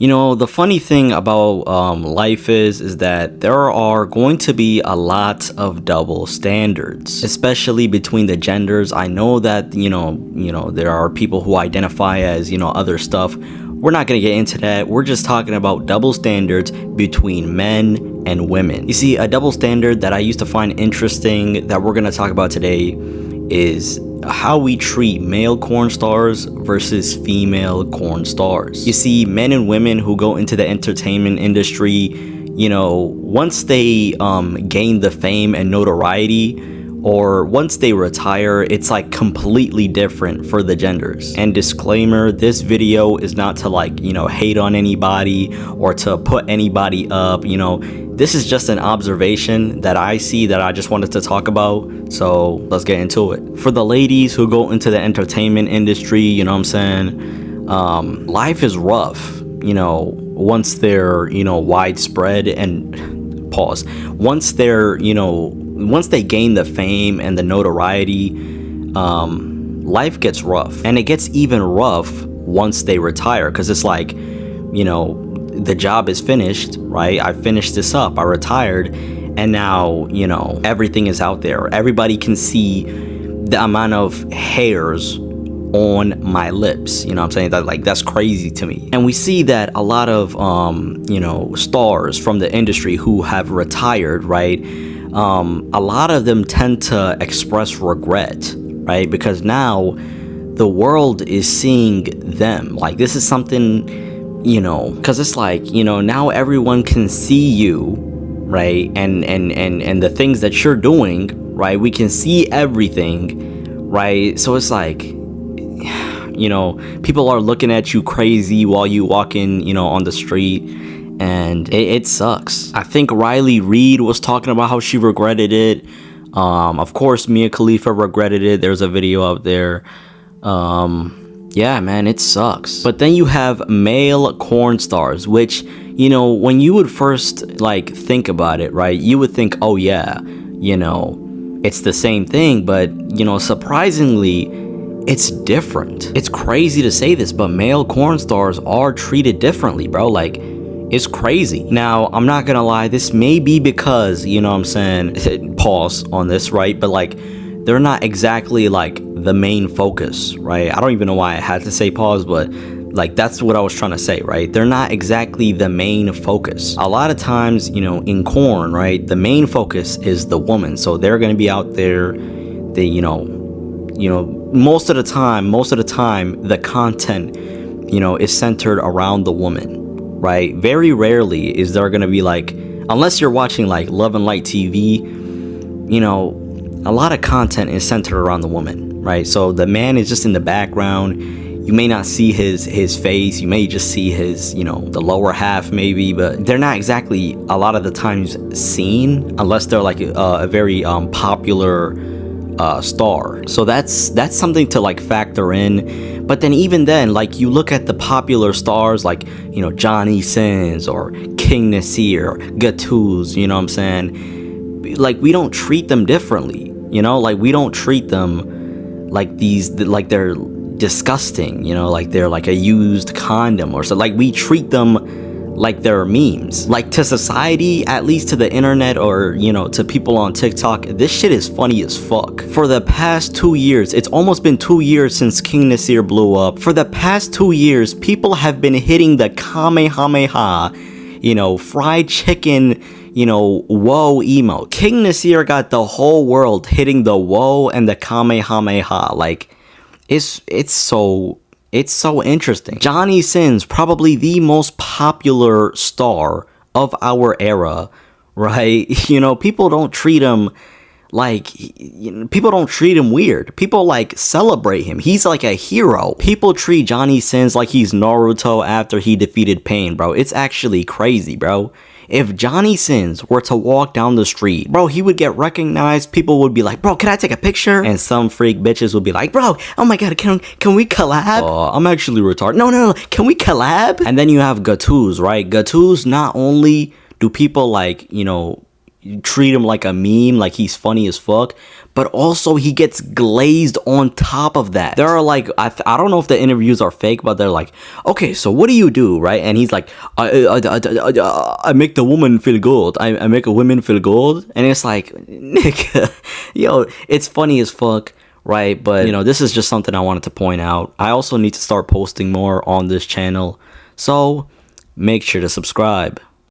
You know, the funny thing about life is that there are going to be a lot of double standards, especially between the genders. I know that, there are people who identify as, other stuff. We're not going to get into that. We're just talking about double standards between men and women. You see, a double standard that I used to find interesting that we're going to talk about today is how we treat male corn stars versus female corn stars. You see, men and women who go into the entertainment industry, once they gain the fame and notoriety, or once they retire, it's like completely different for the genders. And disclaimer, this video is not to hate on anybody or to put anybody up. This is just an observation that I see that I just wanted to talk about. So let's get into it. For the ladies who go into the entertainment industry, life is rough, once they're, widespread and once they're, once they gain the fame and the notoriety, life gets rough. And it gets even rough once they retire, because it's like, the job is finished, right? I finished this up, I retired, and now, everything is out there. Everybody can see the amount of hairs on my lips. You know what I'm saying? That's crazy to me. And we see that a lot of stars from the industry who have retired, right? A lot of them tend to express regret, right? Because now the world is seeing them. Like, this is something, because it's like, now everyone can see you, right? And the things that you're doing, right? We can see everything, right? So it's like, people are looking at you crazy while you walking, on the street, and it sucks. I think Riley Reid was talking about how she regretted it. Of course, Mia Khalifa regretted it. There's a video out there. Yeah, man, it sucks. But then you have male corn stars, which, when you would first think about it, right, you would think, oh yeah, it's the same thing. But, surprisingly, it's different. It's crazy to say this, but male corn stars are treated differently, bro. It's crazy. Now, I'm not gonna lie, this may be because, pause on this, right? But they're not exactly the main focus, right? I don't even know why I had to say pause, but that's what I was trying to say, right? They're not exactly the main focus. A lot of times, in corn, right, the main focus is the woman. So they're gonna be out there, most of the time, the content, is centered around the woman, right? Very rarely is there gonna be unless you're watching Love and Light TV, a lot of content is centered around the woman, right? So the man is just in the background. You may not see his face. You may just see his, the lower half maybe, but they're not exactly a lot of the times seen unless they're a very popular star. So that's something to factor in. But then even then, you look at the popular stars Johnny Sins or King Nasir, Gattuso, you know what I'm saying? We don't treat them differently, we don't treat them they're disgusting, they're a used condom or so. We treat them like they're memes. To society, at least to the internet or, to people on TikTok, this shit is funny as fuck. For the past 2 years, it's almost been 2 years since King Nasir blew up. For the past 2 years, people have been hitting the Kamehameha, fried chicken, whoa emote. King Nasir got the whole world hitting the whoa and the Kamehameha. It's so interesting. Johnny Sins, probably the most popular star of our era, right? People don't treat him people don't treat him weird. People celebrate him. He's a hero. People treat Johnny Sins like he's Naruto after he defeated Pain, bro. It's actually crazy, bro. If Johnny Sins were to walk down the street, bro, he would get recognized. People would be like, bro, can I take a picture? And some freak bitches would be like, bro, oh my god, can we collab? I'm actually retarded. No, can we collab? And then you have Gattuso, right? Gattuso, not only do people treat him like a meme, like he's funny as fuck, but also he gets glazed on top of that. There are like, I don't know if the interviews are fake, but they're like, okay, so what do you do, right? And he's like, I make the woman feel good. I make a woman feel good. And it's like, nigga, yo, it's funny as fuck, right? But, you know, this is just something I wanted to point out. I also need to start posting more on this channel, so make sure to subscribe.